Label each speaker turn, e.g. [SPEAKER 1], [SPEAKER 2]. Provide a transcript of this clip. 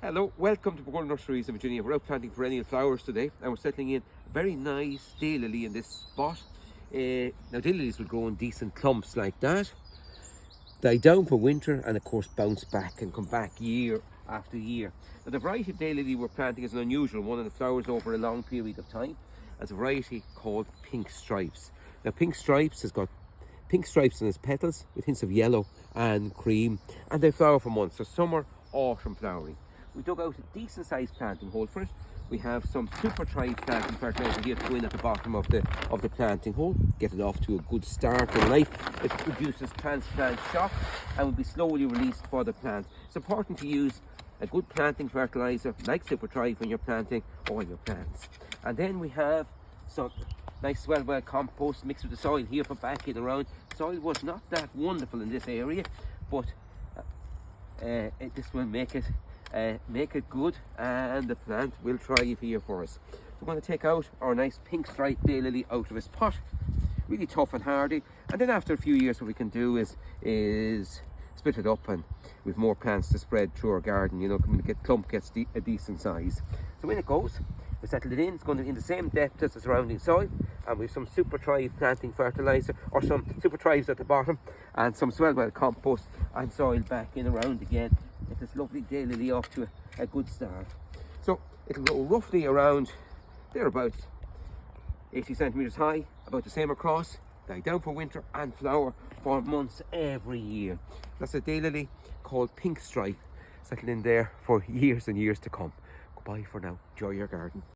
[SPEAKER 1] Hello, welcome to Pergola Nurseries in Virginia. We're out planting perennial flowers today and we're settling in very nice daylily in this spot. Now daylilies will grow in decent clumps like that, die down for winter and of course bounce back and come back year after year. Now the variety of daylily we're planting is an unusual one and it flowers over a long period of time. It's a variety called Pink Stripes. Now Pink Stripes has got pink stripes on its petals with hints of yellow and cream, and they flower for months, so summer, autumn flowering. We dug out a decent sized planting hole for it. We have some super tried planting fertilizer here to go in at the bottom of the planting hole, get it off to a good start in life. It produces transplant shock and will be slowly released for the plant. It's important to use a good planting fertilizer like super tried when you're planting all your plants. And then we have some nice well compost mixed with the soil here for backing around. Soil was not that wonderful in this area, but this will make it good and the plant will thrive here for us. So we're going to take out our nice pink stripe daylily out of its pot, really tough and hardy, and then after a few years what we can do is split it up and with more plants to spread through our garden, you know, when the clump gets a decent size. So in it goes. We settle it in, it's going to be in the same depth as the surrounding soil, and we have some super thrive planting fertilizer or some super thrives at the bottom and some swell compost and soil back in around again. Get this lovely daylily off to a good start. So it'll grow roughly around thereabouts 80 centimeters high, about the same across, die down for winter and flower for months every year. That's a daylily called Pink Stripe, settled in there for years and years to come. Goodbye for now. Enjoy your garden.